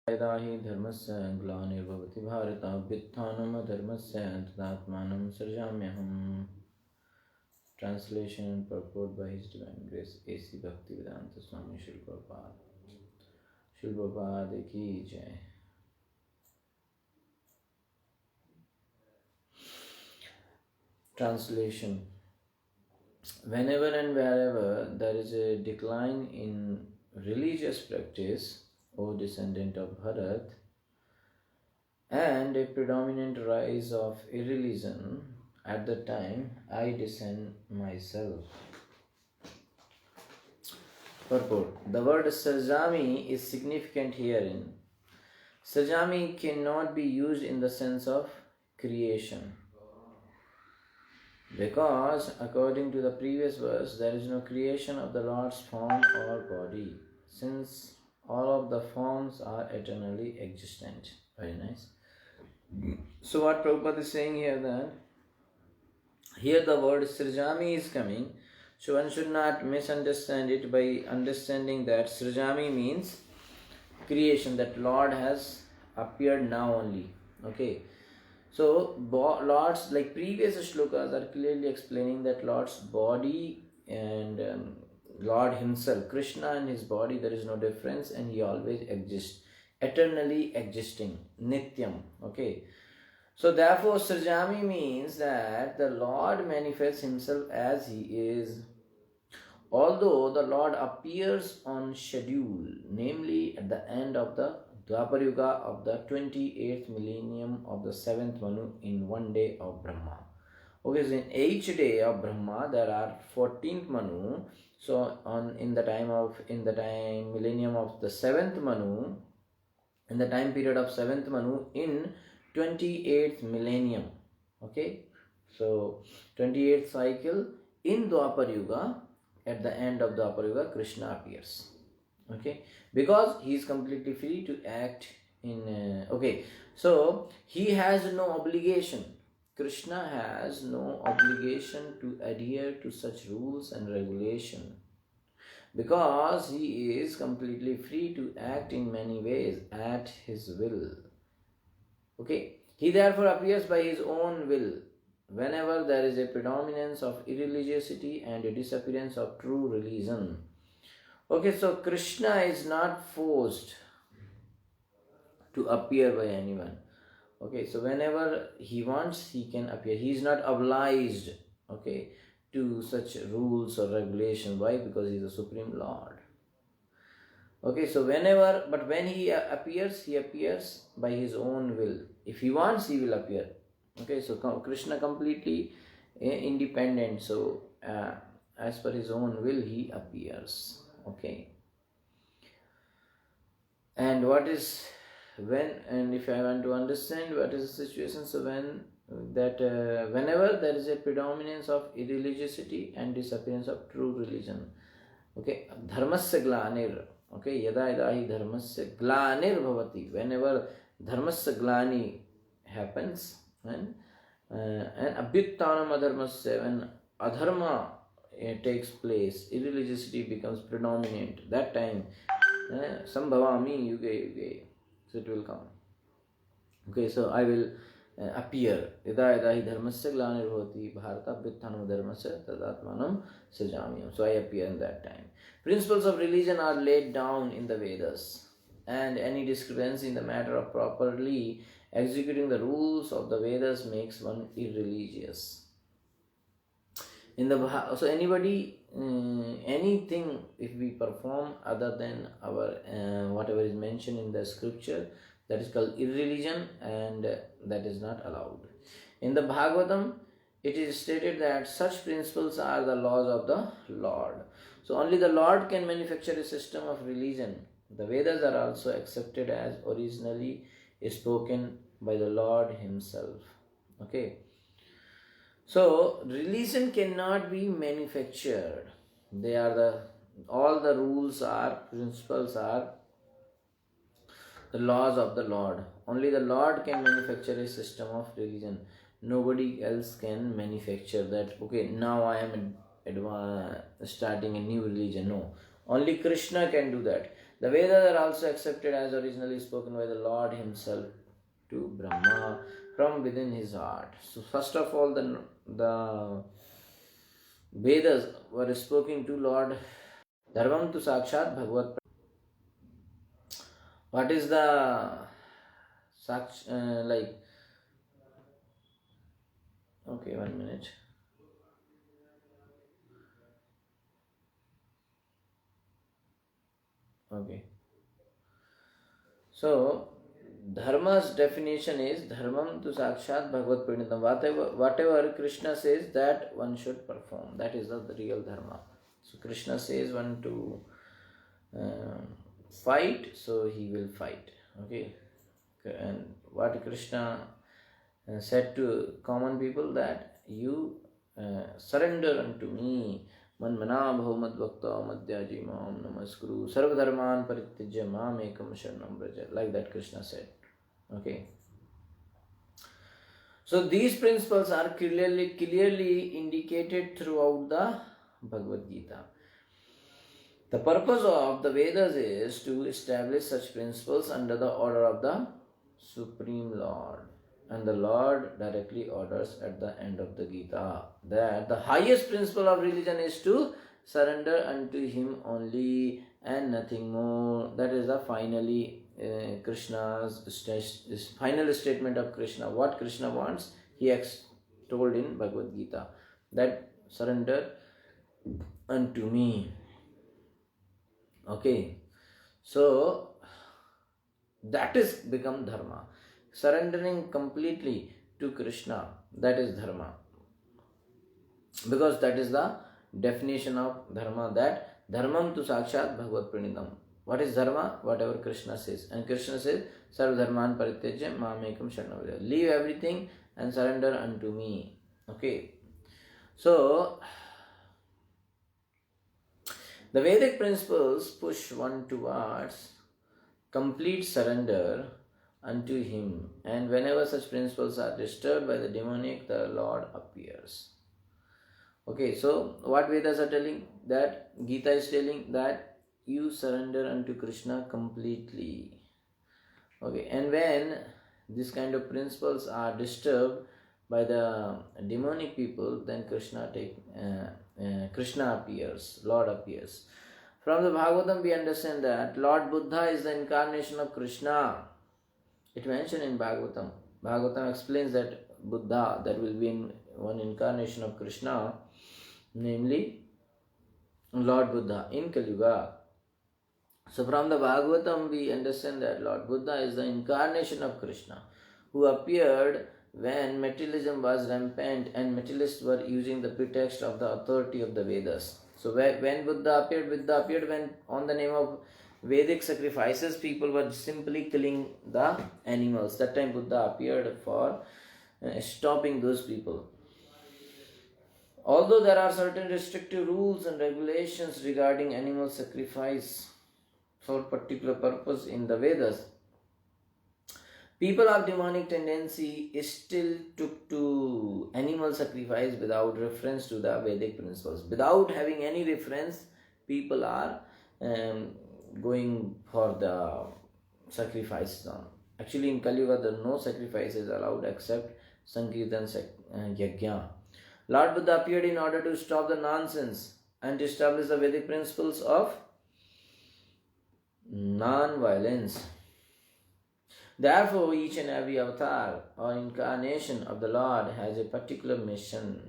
यदा हि धर्मस्य ग्लानिर्भवति Bharat अभ्युत्थानमधर्मस्य तदात्मानं सृजाम्यहम्. Translation and purport by His Divine Grace A.C. Bhaktivedanta Swami Srila Prabhupada. Srila Prabhupada ki jai. Translation. Whenever and wherever there is a decline in religious practice, O descendant of Bharat, and a predominant rise of irreligion, at the time I descend myself. Purport. The word Sarjami is significant herein. Sarjami cannot be used in the sense of creation, because according to the previous verse, there is no creation of the Lord's form or body, since all of the forms are eternally existent. Very nice. So what Prabhupada is saying here, that here the word Srijami is coming, so one should not misunderstand it by understanding that Srijami means creation, that Lord has appeared now only. Okay. So Lord's, like previous shlokas are clearly explaining that Lord's body and Lord himself, Krishna and his body, there is no difference, and he always exists, eternally existing, nityam. Okay. So therefore Srajami means that the Lord manifests himself as he is. Although the Lord appears on schedule, namely at the end of the Dwapar Yuga of the 28th millennium of the 7th Manu in one day of Brahma. Okay, so in each day of Brahma there are 14th Manu. So in the time millennium of the 7th Manu, in the time period of 7th Manu in 28th millennium. Okay, so 28th cycle in Dwapar Yuga, at the end of Dwapar Yuga, Krishna appears. Okay, because he is completely free to act in so he has no obligation. Krishna has no obligation to adhere to such rules and regulation, because he is completely free to act in many ways at his will. Okay, he therefore appears by his own will whenever there is a predominance of irreligiosity and a disappearance of true religion. Okay, so Krishna is not forced to appear by anyone. Okay, so whenever he wants, he can appear. He is not obliged, okay, to such rules or regulations. Why? Because he is the Supreme Lord. Okay, so when he appears by his own will. If he wants, he will appear. Okay, so Krishna completely independent. So as per his own will, he appears. Okay. And if I want to understand what is the situation, so whenever there is a predominance of irreligiosity and disappearance of true religion. Okay, dharmasya glanir. Okay, yada yada hi dharmasya glanir bhavati. Whenever dharmasya glani happens, and abhyuttanam adharmasya, when adharma takes place, irreligiosity becomes predominant. That time, sambhavami yuge yuge, so it will come. Okay, so I will appear. Yada yada hi dharmasya glanir bhavati bharata abhyuttanam adharmasya tadatmanam sajamyam. So I appear in that time. Principles of religion are laid down in the Vedas, and any discrepancy in the matter of properly executing the rules of the Vedas makes one irreligious. So anything if we perform other than our whatever is mentioned in the scripture, that is called irreligion, and that is not allowed. In the Bhagavatam, it is stated that such principles are the laws of the Lord. So only the Lord can manufacture a system of religion. The Vedas are also accepted as originally spoken by the Lord himself. Okay. So religion cannot be manufactured. All the rules principles are the laws of the Lord. Only the Lord can manufacture a system of religion. Nobody else can manufacture that. Okay, now I am starting a new religion. No, only Krishna can do that. The Vedas are also accepted as originally spoken by the Lord himself to Brahma from within his heart. So first of all, the Vedas were spoken to Lord Dharmam tu Sakshat Bhagavad. What is the like? Okay, 1 minute. Okay. So, Dharma's definition is Dharmam tu Sakshat Bhagavad Pranitam. Whatever Krishna says, that one should perform. That is the real Dharma. So, Krishna says one to fight, so he will fight. Okay. And what Krishna said to common people, that you surrender unto me. Manmana bhaumad bhakta madhyaji mam namaskuru sarvadharman parityajya mam ekam sharanam braja. Like that Krishna said. Okay. So these principles are clearly indicated throughout the Bhagavad Gita. The purpose of the Vedas is to establish such principles under the order of the Supreme Lord. And the Lord directly orders at the end of the Gita that the highest principle of religion is to surrender unto Him only and nothing more. That is the Krishna's final statement of Krishna. What Krishna wants, He told in Bhagavad Gita, that surrender unto me. Okay, so that is become dharma. Surrendering completely to Krishna, that is dharma. Because that is the definition of dharma, that dharmam tu sakshat bhagavad pranitam. What is dharma? Whatever Krishna says. And Krishna says, sarva dharman parityajya mamekam sharanam vraja. Leave everything and surrender unto me. Okay. So, the Vedic principles push one towards complete surrender unto Him, and whenever such principles are disturbed by the demonic, the Lord appears. Okay, so what Vedas are telling? That Gita is telling that you surrender unto Krishna completely. Okay, and when this kind of principles are disturbed by the demonic people, then Krishna appears, Lord appears. From the Bhagavatam we understand that Lord Buddha is the incarnation of Krishna. It mentioned in Bhagavatam. Bhagavatam explains that Buddha, that will be one incarnation of Krishna, namely Lord Buddha in Kali Yuga. So from the Bhagavatam we understand that Lord Buddha is the incarnation of Krishna, who appeared when materialism was rampant and materialists were using the pretext of the authority of the Vedas. So when Buddha appeared when on the name of Vedic sacrifices, people were simply killing the animals. That time Buddha appeared for stopping those people. Although there are certain restrictive rules and regulations regarding animal sacrifice for particular purpose in the Vedas, people of demonic tendency still took to animal sacrifice without reference to the Vedic principles. Without having any reference, people are going for the sacrifice. Actually, in Kali Yuga, no sacrifice is allowed except Sankirtan Yajna. Lord Buddha appeared in order to stop the nonsense and to establish the Vedic principles of non-violence. Therefore, each and every avatar or incarnation of the Lord has a particular mission,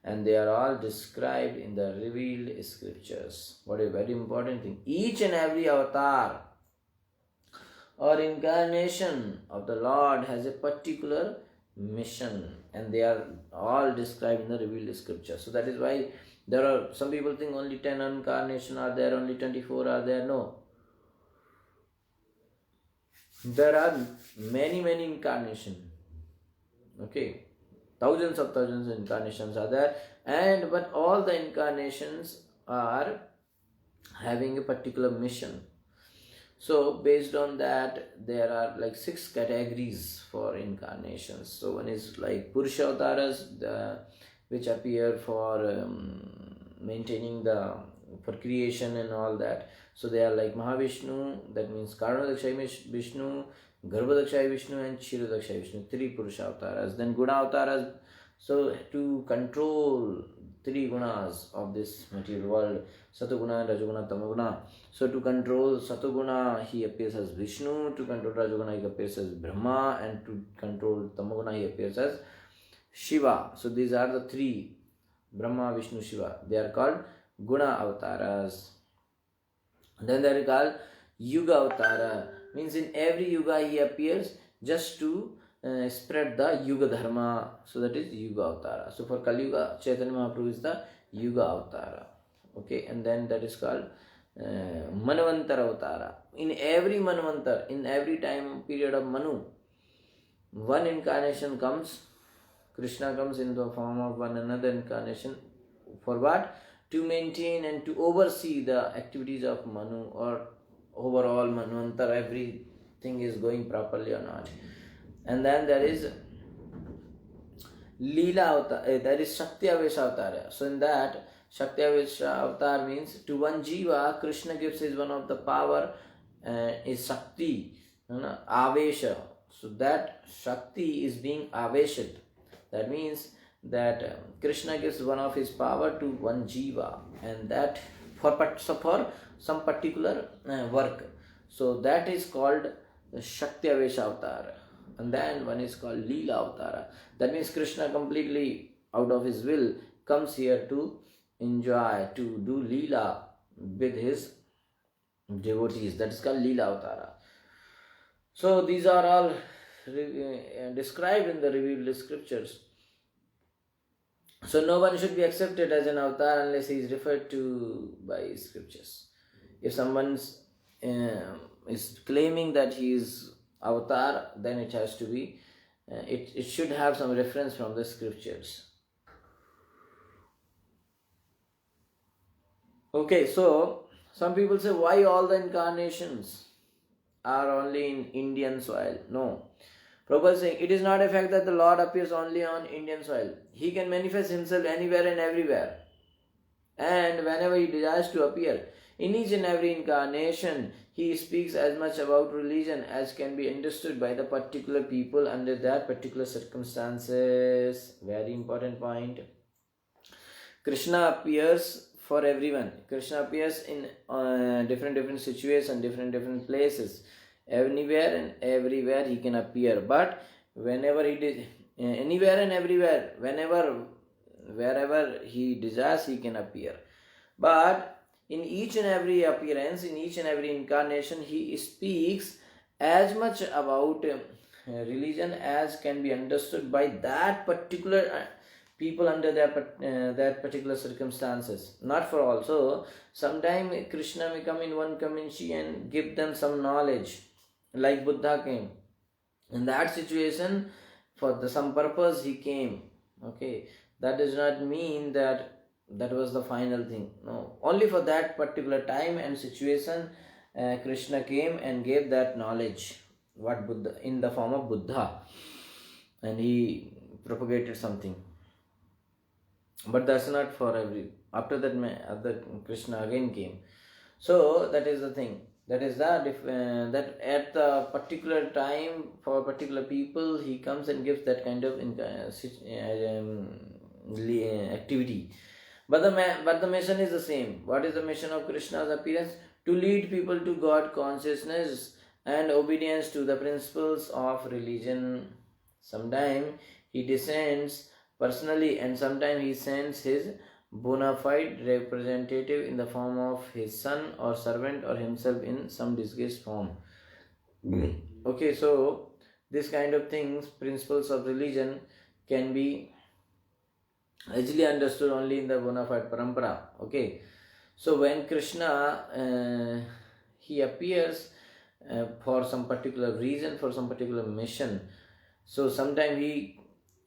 and they are all described in the revealed scriptures. What a very important thing. Each and every avatar or incarnation of the Lord has a particular mission, and they are all described in the revealed scriptures. So that is why there are some people think only 10 incarnations are there, only 24 are there. No. There are many incarnations. Okay. Thousands of incarnations are there, but all the incarnations are having a particular mission. So based on that, there are like 6 categories for incarnations. So one is like Purusha Avataras, which appear for maintaining for creation and all that. So they are like Mahavishnu, that means Karanadakshayi Vishnu, Garbhadakshayi Vishnu and Kshirodakshayi Vishnu, three Purusha avatars. Then Guna avatars, so to control three gunas of this material world, Satoguna, Rajoguna, Tamoguna. So to control Satoguna, he appears as Vishnu, to control Rajoguna, he appears as Brahma, and to control Tamoguna, he appears as Shiva. So these are the three, Brahma, Vishnu, Shiva. They are called Guna avatars. Then they are called Yuga avatara. Means in every yuga he appears just to spread the Yuga Dharma. So that is Yuga avatara. So for Kali Yuga, Chaitanya Mahaprabhu is the Yuga avatara. Okay, and then that is called Manvantara avatara. In every Manvantar, in every time period of Manu, one incarnation comes. Krishna comes in the form of one another incarnation. For what? To maintain and to oversee the activities of Manu, or overall Manvantar, everything is going properly or not. And then there is Leela avatar, there is Shakti Avesha avatar. So in that, Shakti Avesha avatar means to one jiva, Krishna gives his one of the power, is Shakti, Avesha. So that Shakti is being Aveshat. That means that Krishna gives one of his power to one jiva, and that for some particular work. So that is called Shakti Avesha avatar. And then one is called Leela avatara. That means Krishna completely out of his will comes here to enjoy, to do Leela with his devotees. That is called Leela avatara. So these are all described in the revealed scriptures. So no one should be accepted as an avatar unless he is referred to by scriptures. If someone is claiming that he is avatar, then it has to be, it should have some reference from the scriptures. Okay, so some people say, why all the incarnations are only in Indian soil? No. Prabhupada is saying, it is not a fact that the Lord appears only on Indian soil. He can manifest himself anywhere and everywhere. And whenever he desires to appear, in each and every incarnation, he speaks as much about religion as can be understood by the particular people under that particular circumstances. Very important point. Krishna appears for everyone. Krishna appears in different situations, different places. Anywhere and everywhere he can appear. But whenever he did, anywhere and everywhere, wherever he desires, he can appear. But in each and every appearance, in each and every incarnation, he speaks as much about religion as can be understood by that particular people under that particular circumstances. Not for all. So sometime Krishna may come in one community and give them some knowledge, like Buddha came. In that situation, for some purpose he came. Okay, that does not mean that was the final thing. No, only for that particular time and situation, Krishna came and gave that knowledge, what Buddha, in the form of Buddha, and he propagated something. But that's not for every. After that, Krishna again came. So that is the thing. That is that at the particular time for particular people, he comes and gives that kind of activity. But the mission is the same. What is the mission of Krishna's appearance? To lead people to God consciousness and obedience to the principles of religion. Sometimes he descends personally, and sometimes he sends his bona fide representative in the form of his son or servant, or himself in some disguised form. Okay, so this kind of things, principles of religion, can be easily understood only in the bona fide parampara. Okay, so when Krishna he appears for some particular reason, for some particular mission, so sometimes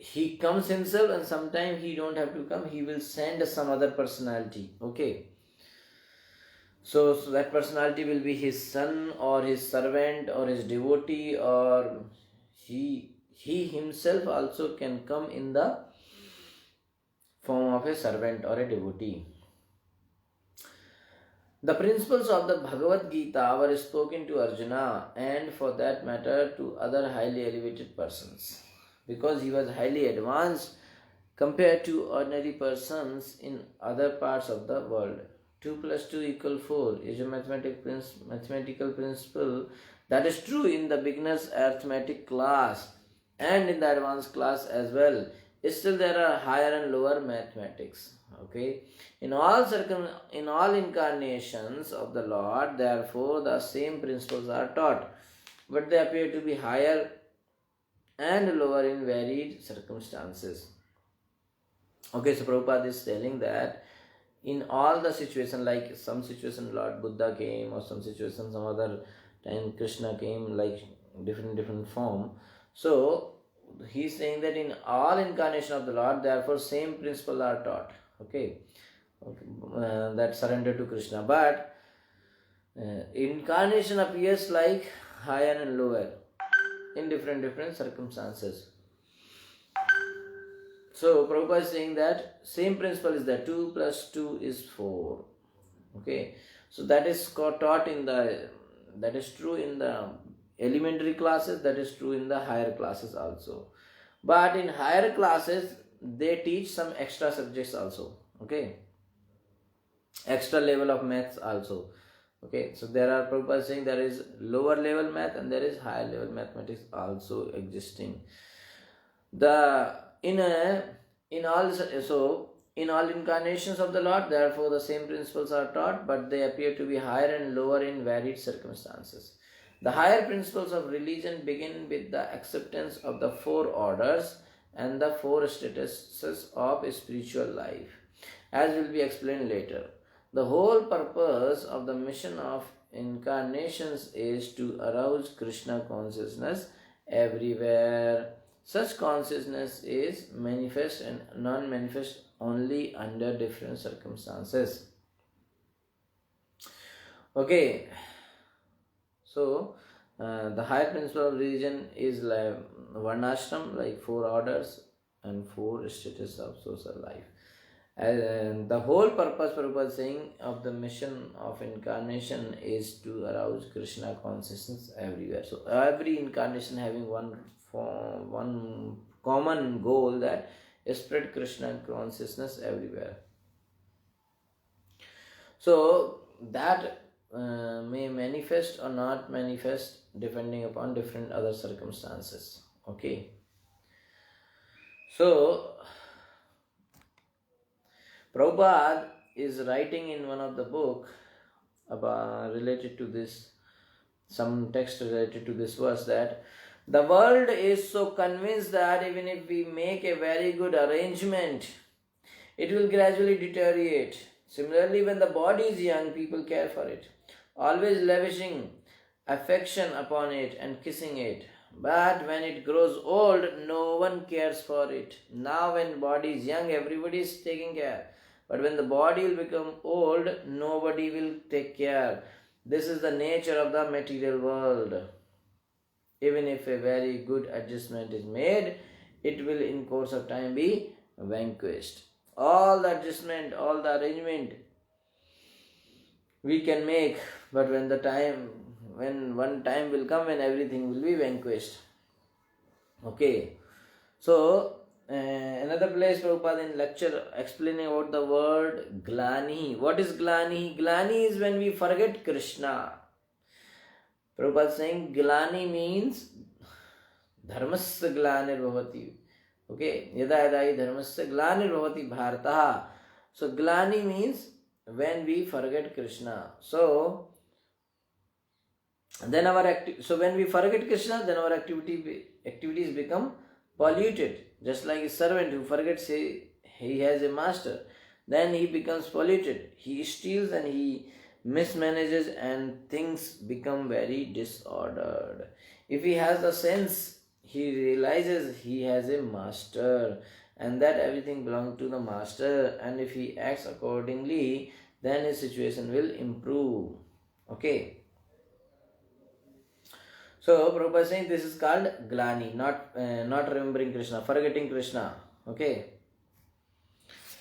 he comes himself, and sometimes he don't have to come. He will send some other personality. Okay, so that personality will be his son or his servant or his devotee, or he himself also can come in the form of a servant or a devotee. The principles of the Bhagavad Gita were spoken to Arjuna and for that matter to other highly elevated persons. Because he was highly advanced compared to ordinary persons in other parts of the world. 2 plus 2 equal 4 is a mathematical principle that is true in the beginner's arithmetic class and in the advanced class as well. Still there are higher and lower mathematics. Okay, in all incarnations of the Lord, therefore the same principles are taught, but they appear to be higher and lower in varied circumstances. Okay, so Prabhupada is telling that in all the situation, like some situation Lord Buddha came, or some situation some other time Krishna came, like different form. So he's saying that in all incarnation of the Lord, therefore same principle are taught. Okay, that surrender to Krishna, but incarnation appears like higher and lower in different circumstances. So Prabhupada is saying that same principle is that 2 plus 2 is 4. Okay, so that is taught that is true in the elementary classes, that is true in the higher classes also. But in higher classes, they teach some extra subjects also. Okay, extra level of maths also. Okay, so there are Prabhupada saying there is lower level math and there is higher level mathematics also existing. In all incarnations of the Lord, therefore the same principles are taught, but they appear to be higher and lower in varied circumstances. The higher principles of religion begin with the acceptance of the 4 orders and the 4 statuses of spiritual life, as will be explained later. The whole purpose of the mission of incarnations is to arouse Krishna consciousness everywhere. Such consciousness is manifest and non-manifest only under different circumstances. Okay, so the higher principle of religion is like Varnashram, like 4 orders and 4 stages of social life. And the whole purpose, Prabhupada is saying, of the mission of incarnation is to arouse Krishna consciousness everywhere. So every incarnation having one common goal, that is spread Krishna consciousness everywhere. So that may manifest or not manifest depending upon different other circumstances. Okay. So Prabhupada is writing in one of the book about related to this, some text related to this verse, that the world is so convinced that even if we make a very good arrangement, it will gradually deteriorate. Similarly, when the body is young, people care for it, always lavishing affection upon it and kissing it. But when it grows old, no one cares for it. Now when body is young, everybody is taking care. But when the body will become old, nobody will take care. This is the nature of the material world. Even if a very good adjustment is made, it will in course of time be vanquished. All the adjustment, all the arrangement we can make, but when one time will come when everything will be vanquished. Okay, so another place Prabhupada in lecture explaining about the word glani. What is glani? Glani is when we forget Krishna. Prabhupada saying glani means dharmasya glanir bhavati. Okay, yada yada hi dharmasya glanir bhavati bharataha. So glani means when we forget Krishna. So when we forget Krishna, then our activities become polluted. Just like a servant who forgets he has a master, then he becomes polluted. He steals and he mismanages and things become very disordered. If he has the sense, he realizes he has a master and that everything belongs to the master, and if he acts accordingly, then his situation will improve. Okay. So Prabhupada is saying this is called glani, not remembering Krishna, forgetting Krishna. Okay.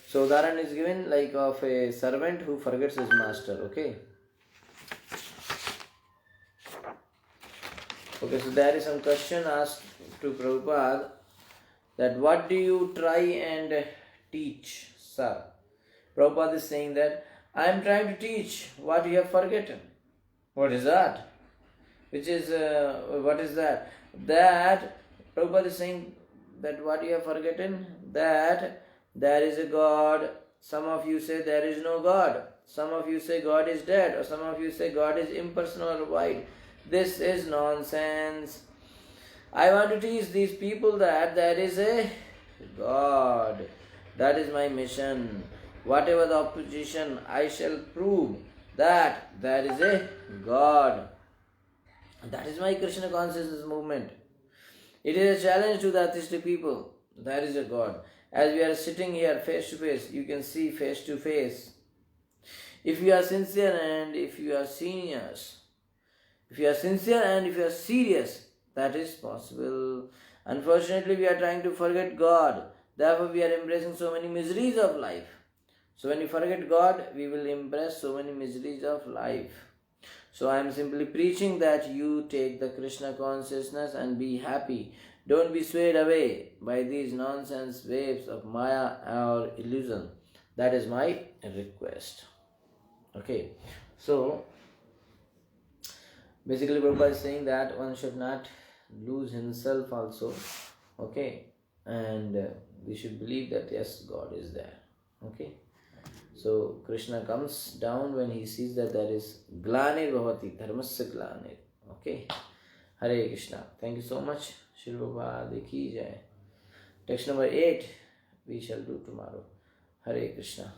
So Udaharan is given like of a servant who forgets his master. Okay. Okay, so there is some question asked to Prabhupada that what do you try and teach, sir? Prabhupada is saying that I am trying to teach what you have forgotten. What is that? What is that? That Prabhupada is saying that what you have forgotten, that there is a God. Some of you say there is no God. Some of you say God is dead, or some of you say God is impersonal or void. This is nonsense. I want to teach these people that there is a God. That is my mission. Whatever the opposition, I shall prove that there is a God. That is my Krishna consciousness movement. It is a challenge to the atheistic people. There is a God. As we are sitting here face to face, you can see face to face. If you are sincere and if you are serious, that is possible. Unfortunately, we are trying to forget God. Therefore, we are embracing so many miseries of life. So when we forget God, we will embrace so many miseries of life. So I am simply preaching that you take the Krishna consciousness and be happy. Don't be swayed away by these nonsense waves of Maya or illusion. That is my request. Okay. So basically Prabhupada is saying that one should not lose himself also. Okay. And we should believe that yes, God is there. Okay. So Krishna comes down when he sees that there is glanir bhavati, dharmasya glanir. Okay. Hare Krishna. Thank you so much. Srila Prabhupada ki jai. Text number 8 we shall do tomorrow. Hare Krishna.